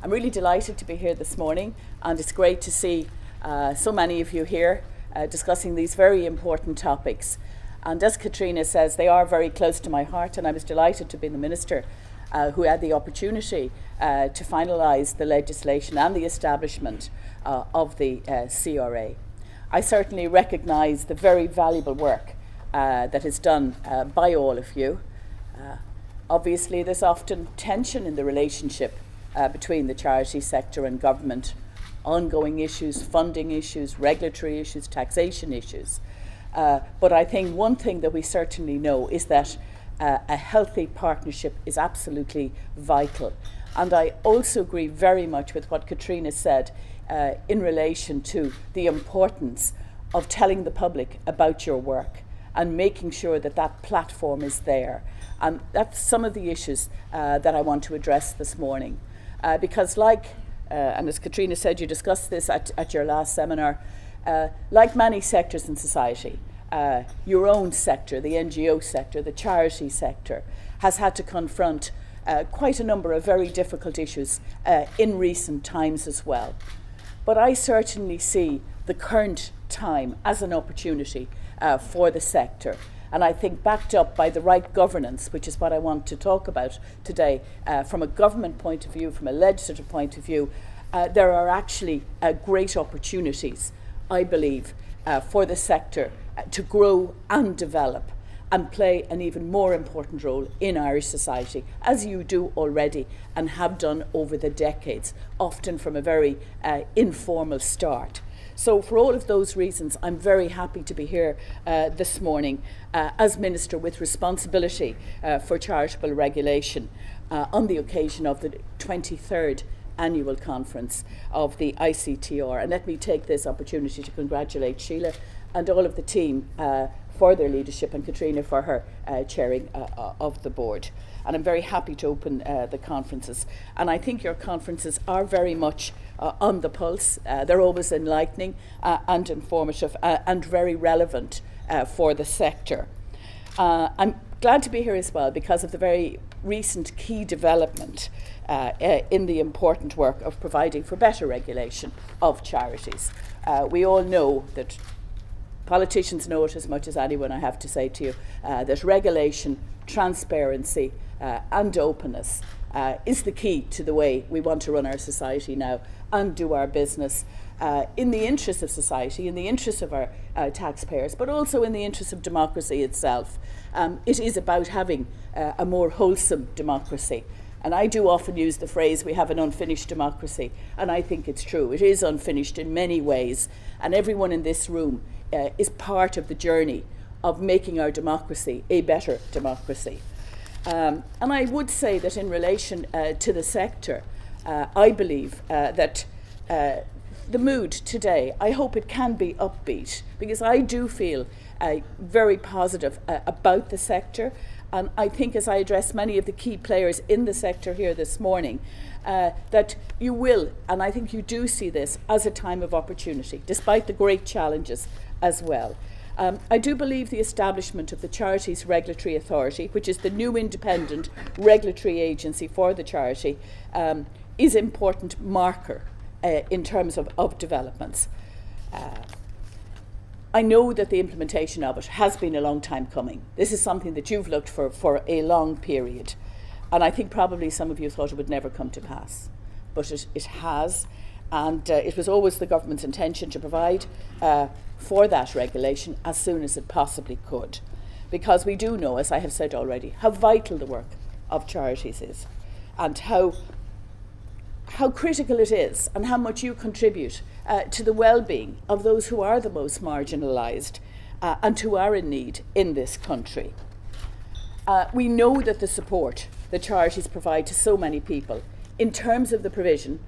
I'm really delighted to be here this morning, and it's great to see so many of you here discussing these very important topics. And as Katrina says, they are very close to my heart, and I was delighted to be the Minister who had the opportunity to finalise the legislation and the establishment of the CRA. I certainly recognise the very valuable work that is done by all of you. Obviously, there's often tension in the relationship between the charity sector and government, ongoing issues, funding issues, regulatory issues, taxation issues. But I think one thing that we certainly know is that a healthy partnership is absolutely vital. And I also agree very much with what Katrina said in relation to the importance of telling the public about your work and making sure that that platform is there. And that's some of the issues that I want to address this morning. Because and as Katrina said, you discussed this at your last seminar, like many sectors in society, your own sector, the NGO sector, the charity sector, has had to confront quite a number of very difficult issues in recent times as well. But I certainly see the current time as an opportunity for the sector. And I think backed up by the right governance, which is what I want to talk about today, from a government point of view, from a legislative point of view, there are actually great opportunities, I believe, for the sector to grow and develop and play an even more important role in Irish society, as you do already and have done over the decades, often from a very informal start. So for all of those reasons, I'm very happy to be here this morning as Minister with responsibility for charitable regulation on the occasion of the 23rd annual conference of the ICTR. And let me take this opportunity to congratulate Sheila and all of the team for their leadership, and Katrina for her chairing of the board. And I'm very happy to open the conferences. And I think your conferences are very much on the pulse. They're always enlightening and informative and very relevant for the sector. I'm glad to be here as well because of the very recent key development in the important work of providing for better regulation of charities. We all know that politicians know it as much as anyone, I have to say to you, that regulation, transparency and openness is the key to the way we want to run our society now and do our business in the interest of society, in the interest of our taxpayers, but also in the interest of democracy itself. It is about having a more wholesome democracy. And I do often use the phrase, we have an unfinished democracy, and I think it's true. It is unfinished in many ways, and everyone in this room is part of the journey of making our democracy a better democracy. And I would say that in relation to the sector, I believe that the mood today, I hope it can be upbeat, because I do feel very positive about the sector. And I think as I address many of the key players in the sector here this morning, that you will, and I think you do see this as a time of opportunity, despite the great challenges as well. I do believe the establishment of the Charities Regulatory Authority, which is the new independent regulatory agency for the charity, is an important marker in terms of developments. I know that the implementation of it has been a long time coming. This is something that you've looked for a long period. And I think probably some of you thought it would never come to pass. But it has. And it was always the government's intention to provide for that regulation as soon as it possibly could. Because we do know, as I have said already, how vital the work of charities is, and how critical it is, and how much you contribute to the well-being of those who are the most marginalised and who are in need in this country. We know that the support the charities provide to so many people in terms of the provision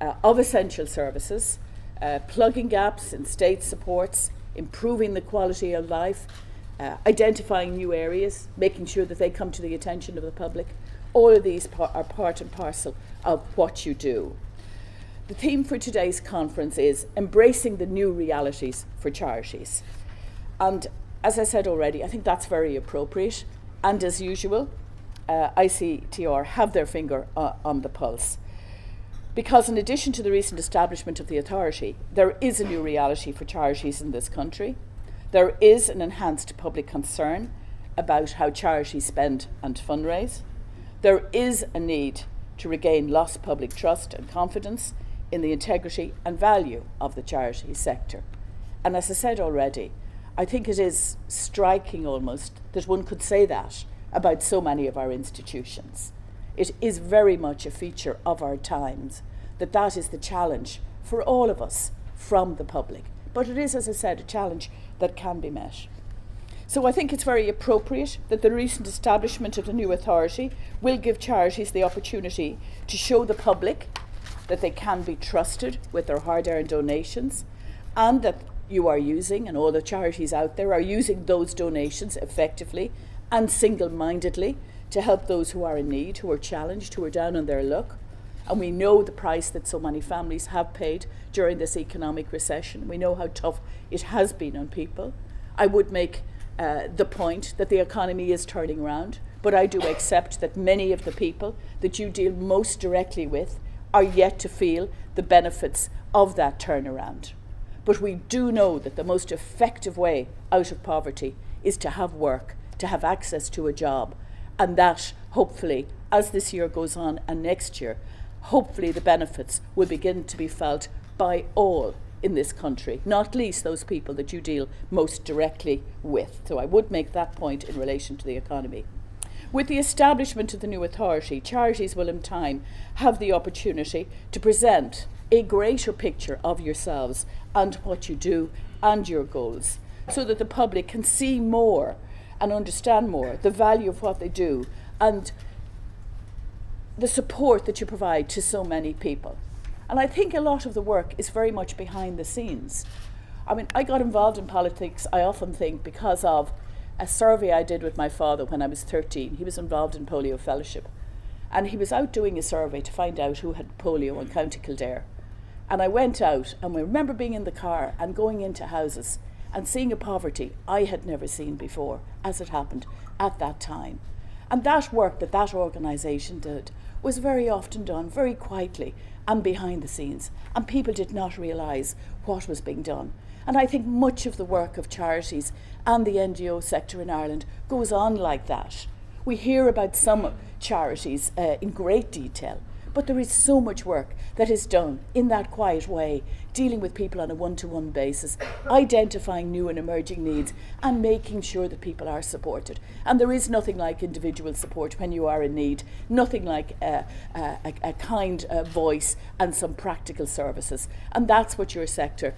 of essential services, plugging gaps in state supports, improving the quality of life, identifying new areas, making sure that they come to the attention of the public. All of these are part and parcel of what you do. The theme for today's conference is embracing the new realities for charities. And as I said already, I think that's very appropriate. And as usual, ICTR have their finger on the pulse. Because in addition to the recent establishment of the authority, there is a new reality for charities in this country. There is an enhanced public concern about how charities spend and fundraise. There is a need to regain lost public trust and confidence in the integrity and value of the charity sector. And as I said already, I think it is striking almost that one could say that about so many of our institutions. It is very much a feature of our times that is the challenge for all of us from the public. But it is, as I said, a challenge that can be met. So I think it's very appropriate that the recent establishment of the new authority will give charities the opportunity to show the public that they can be trusted with their hard-earned donations, and that you are using, and all the charities out there are using those donations effectively and single-mindedly to help those who are in need, who are challenged, who are down on their luck. And we know the price that so many families have paid during this economic recession. We know how tough it has been on people. I would make the point that the economy is turning around, but I do accept that many of the people that you deal most directly with are yet to feel the benefits of that turnaround. But we do know that the most effective way out of poverty is to have work, to have access to a job, and that, hopefully, as this year goes on and next year, hopefully the benefits will begin to be felt by all in this country, not least those people that you deal most directly with. So I would make that point in relation to the economy. With the establishment of the new authority, charities will in time have the opportunity to present a greater picture of yourselves and what you do and your goals, so that the public can see more and understand more the value of what they do and the support that you provide to so many people. And I think a lot of the work is very much behind the scenes. I mean, I got involved in politics, I often think, because of a survey I did with my father when I was 13. He was involved in polio fellowship. And he was out doing a survey to find out who had polio in County Kildare. And I went out, and I remember being in the car and going into houses and seeing a poverty I had never seen before, as it happened at that time. And that work that organisation did was very often done very quietly and behind the scenes, and people did not realise what was being done. And I think much of the work of charities and the NGO sector in Ireland goes on like that. We hear about some charities in great detail, but there is so much work that is done in that quiet way, dealing with people on a one-to-one basis, identifying new and emerging needs, and making sure that people are supported. And there is nothing like individual support when you are in need, nothing like a kind voice and some practical services. And that's what your sector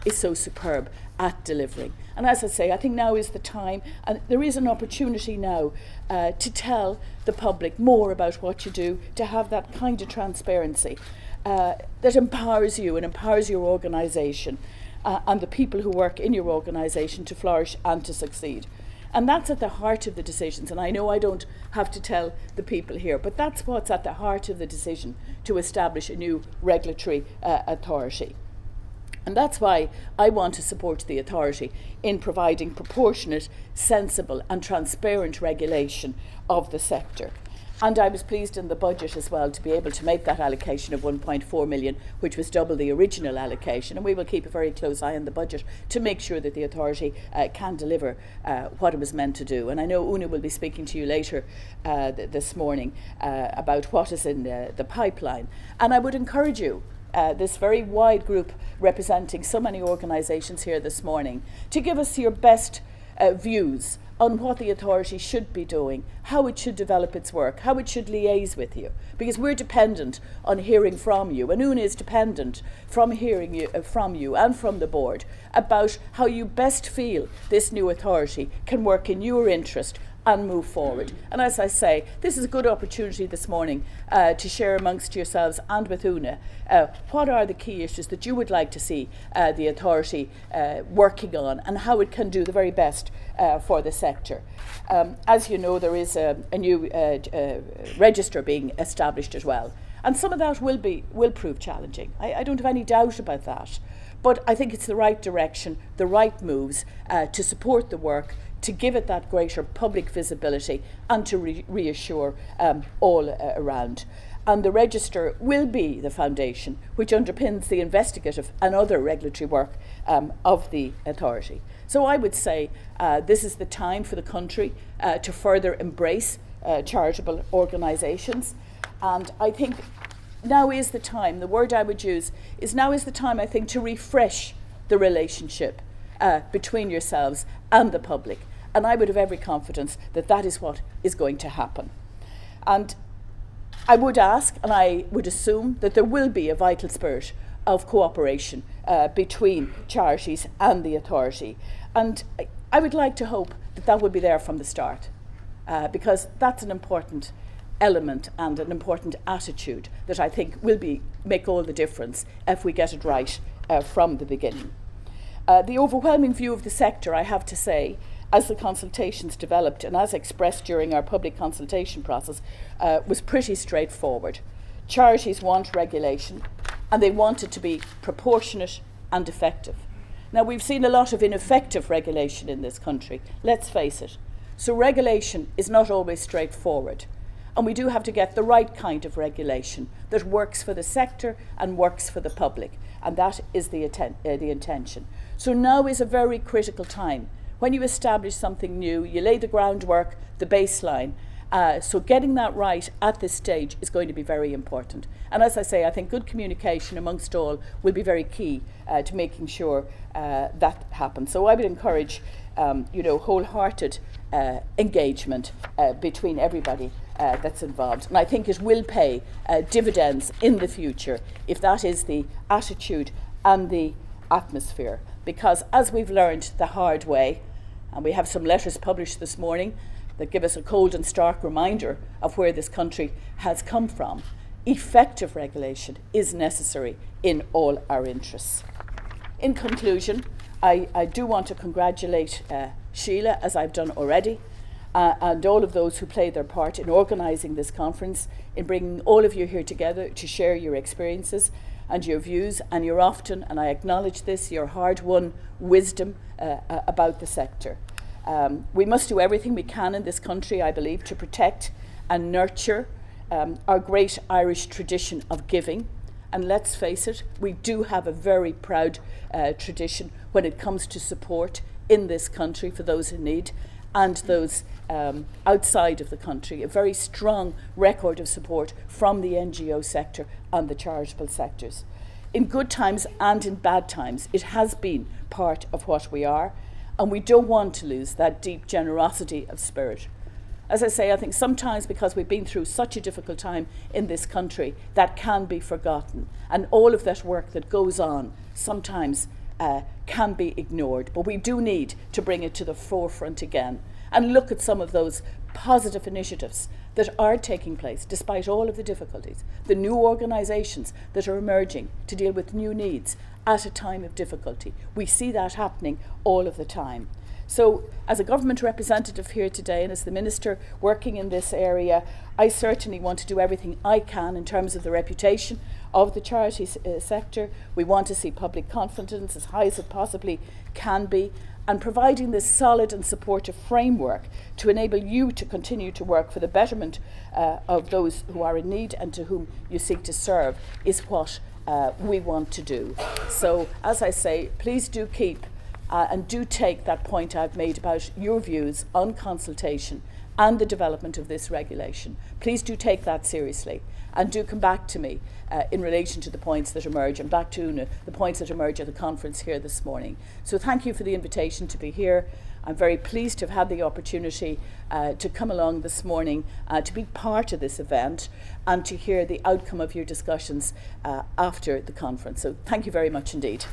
is so superb at delivering. And as I say, I think now is the time, and there is an opportunity now to tell the public more about what you do, to have that kind of transparency that empowers you and empowers your organisation and the people who work in your organisation to flourish and to succeed. And that's at the heart of the decisions. And I know I don't have to tell the people here, but that's what's at the heart of the decision to establish a new regulatory authority. And that's why I want to support the authority in providing proportionate, sensible and transparent regulation of the sector. And I was pleased in the budget as well to be able to make that allocation of 1.4 million, which was double the original allocation. And we will keep a very close eye on the budget to make sure that the authority can deliver what it was meant to do. And I know Una will be speaking to you later this morning about what is in the pipeline. And I would encourage you, this very wide group representing so many organisations here this morning, to give us your best views on what the authority should be doing, how it should develop its work, how it should liaise with you, because we're dependent on hearing from you, and Una is dependent from hearing from you and from the board about how you best feel this new authority can work in your interest and move forward. And as I say, this is a good opportunity this morning to share amongst yourselves and with Una what are the key issues that you would like to see the authority working on, and how it can do the very best for the sector. As you know, there is a new register being established as well, and some of that will prove challenging. I don't have any doubt about that, but I think it's the right direction, the right moves to support the work, to give it that greater public visibility and to reassure all around. And the register will be the foundation which underpins the investigative and other regulatory work of the authority. So I would say this is the time for the country to further embrace charitable organisations. And I think now is the time, the word I would use is now is the time, I think, to refresh the relationship between yourselves and the public. And I would have every confidence that that is what is going to happen. And I would ask, and I would assume, that there will be a vital spirit of cooperation between charities and the authority. And I would like to hope that that would be there from the start, because that's an important element and an important attitude that I think will make all the difference if we get it right from the beginning. The overwhelming view of the sector, I have to say, as the consultations developed and as expressed during our public consultation process, was pretty straightforward. Charities want regulation, and they want it to be proportionate and effective. Now, we've seen a lot of ineffective regulation in this country, let's face it. So regulation is not always straightforward. And we do have to get the right kind of regulation that works for the sector and works for the public. And that is the intention. So now is a very critical time. When you establish something new, you lay the groundwork, the baseline. So getting that right at this stage is going to be very important. And as I say, I think good communication amongst all will be very key to making sure that happens. So I would encourage wholehearted engagement between everybody that's involved. And I think it will pay dividends in the future if that is the attitude and the atmosphere. Because as we've learned the hard way, and we have some letters published this morning that give us a cold and stark reminder of where this country has come from, effective regulation is necessary in all our interests. In conclusion, I do want to congratulate Sheila, as I've done already, and all of those who played their part in organising this conference, in bringing all of you here together to share your experiences and your views and your often, and I acknowledge this, your hard-won wisdom about the sector. We must do everything we can in this country, I believe, to protect and nurture our great Irish tradition of giving. And let's face it, we do have a very proud tradition when it comes to support in this country for those in need and those outside of the country. A very strong record of support from the NGO sector and the charitable sectors. In good times and in bad times, it has been part of what we are, and we don't want to lose that deep generosity of spirit. As I say, I think sometimes because we've been through such a difficult time in this country, that can be forgotten. And all of that work that goes on sometimes can be ignored. But we do need to bring it to the forefront again and look at some of those positive initiatives that are taking place despite all of the difficulties. The new organisations that are emerging to deal with new needs at a time of difficulty. We see that happening all of the time. So as a government representative here today and as the Minister working in this area, I certainly want to do everything I can in terms of the reputation of the charity sector. We want to see public confidence as high as it possibly can be, and providing this solid and supportive framework to enable you to continue to work for the betterment of those who are in need and to whom you seek to serve is what we want to do. So as I say, please do keep and do take that point I've made about your views on consultation and the development of this regulation. Please do take that seriously and do come back to me in relation to the points that emerge and back to Una, the points that emerge at the conference here this morning. So thank you for the invitation to be here. I'm very pleased to have had the opportunity to come along this morning to be part of this event and to hear the outcome of your discussions after the conference. So thank you very much indeed.